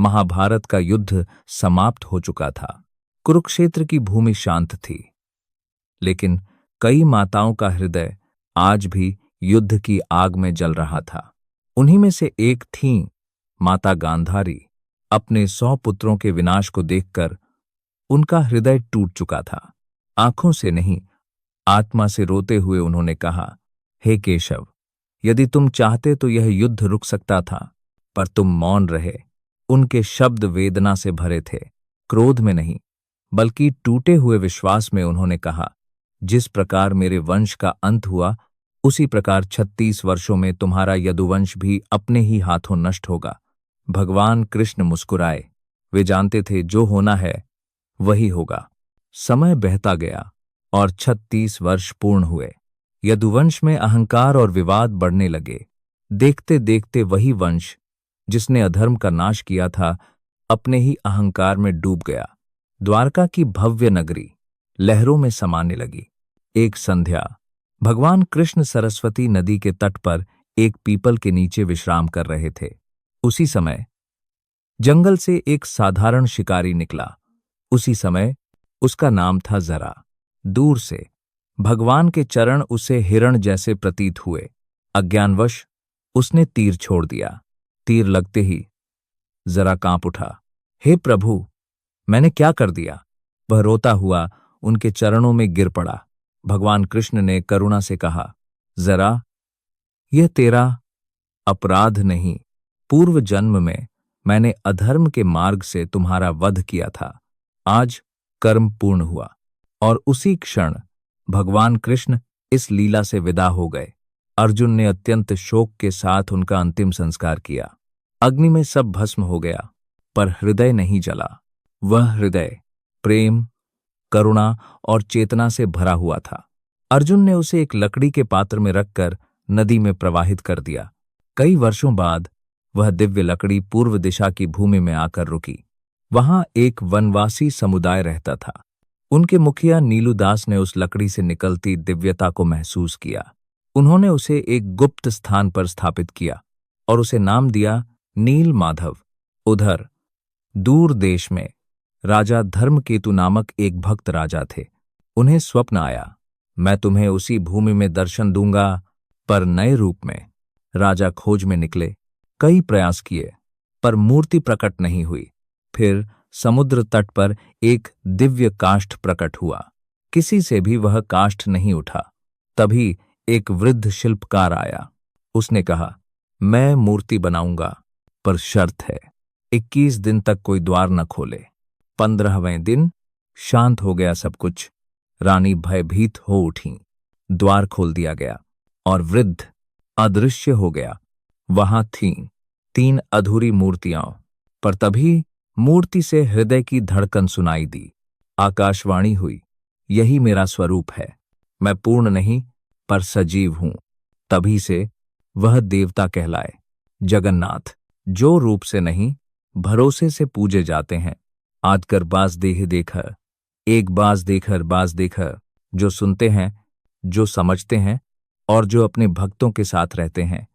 महाभारत का युद्ध समाप्त हो चुका था। कुरुक्षेत्र की भूमि शांत थी, लेकिन कई माताओं का हृदय आज भी युद्ध की आग में जल रहा था। उन्हीं में से एक थीं माता गांधारी। अपने 100 पुत्रों के विनाश को देखकर उनका हृदय टूट चुका था। आंखों से नहीं, आत्मा से रोते हुए उन्होंने कहा, हे केशव, यदि तुम चाहते तो यह युद्ध रुक सकता था, पर तुम मौन रहे। उनके शब्द वेदना से भरे थे, क्रोध में नहीं, बल्कि टूटे हुए विश्वास में। उन्होंने कहा, जिस प्रकार मेरे वंश का अंत हुआ, उसी प्रकार 36 वर्षों में तुम्हारा यदुवंश भी अपने ही हाथों नष्ट होगा। भगवान कृष्ण मुस्कुराए। वे जानते थे जो होना है वही होगा। समय बहता गया और 36 वर्ष पूर्ण हुए। यदुवंश में अहंकार और विवाद बढ़ने लगे। देखते देखते वही वंश जिसने अधर्म का नाश किया था, अपने ही अहंकार में डूब गया। द्वारका की भव्य नगरी लहरों में समाने लगी। एक संध्या भगवान कृष्ण सरस्वती नदी के तट पर एक पीपल के नीचे विश्राम कर रहे थे। उसी समय जंगल से एक साधारण शिकारी निकला। उसी समय उसका नाम था जरा। दूर से भगवान के चरण उसे हिरण जैसे प्रतीत हुए। अज्ञानवश उसने तीर छोड़ दिया। तीर लगते ही जरा कांप उठा। हे प्रभु, मैंने क्या कर दिया? वह रोता हुआ उनके चरणों में गिर पड़ा। भगवान कृष्ण ने करुणा से कहा, जरा, यह तेरा अपराध नहीं। पूर्व जन्म में मैंने अधर्म के मार्ग से तुम्हारा वध किया था। आज कर्म पूर्ण हुआ। और उसी क्षण भगवान कृष्ण इस लीला से विदा हो गए। अर्जुन ने अत्यंत शोक के साथ उनका अंतिम संस्कार किया। अग्नि में सब भस्म हो गया, पर हृदय नहीं जला। वह हृदय प्रेम, करुणा और चेतना से भरा हुआ था। अर्जुन ने उसे एक लकड़ी के पात्र में रखकर नदी में प्रवाहित कर दिया। कई वर्षों बाद वह दिव्य लकड़ी पूर्व दिशा की भूमि में आकर रुकी। वहां एक वनवासी समुदाय रहता था। उनके मुखिया नीलूदास ने उस लकड़ी से निकलती दिव्यता को महसूस किया। उन्होंने उसे एक गुप्त स्थान पर स्थापित किया और उसे नाम दिया नील माधव। उधर दूर देश में राजा धर्मकेतु नामक एक भक्त राजा थे। उन्हें स्वप्न आया, मैं तुम्हें उसी भूमि में दर्शन दूंगा, पर नए रूप में। राजा खोज में निकले, कई प्रयास किए, पर मूर्ति प्रकट नहीं हुई। फिर समुद्र तट पर एक दिव्य काष्ठ प्रकट हुआ। किसी से भी वह काष्ठ नहीं उठा। तभी एक वृद्ध शिल्पकार आया। उसने कहा, मैं मूर्ति बनाऊंगा, पर शर्त है, 21 दिन तक कोई द्वार न खोले। 15वें दिन शांत हो गया सब कुछ। रानी भयभीत हो उठी। द्वार खोल दिया गया और वृद्ध अदृश्य हो गया। वहां थीं 3 अधूरी मूर्तियां, पर तभी मूर्ति से हृदय की धड़कन सुनाई दी। आकाशवाणी हुई, यही मेरा स्वरूप है। मैं पूर्ण नहीं, पर सजीव हूं। तभी से वह देवता कहलाए। जगन्नाथ, जो रूप से नहीं, भरोसे से पूजे जाते हैं। आजकर बाज देह देखर, एक बाज देखर, जो सुनते हैं, जो समझते हैं और जो अपने भक्तों के साथ रहते हैं।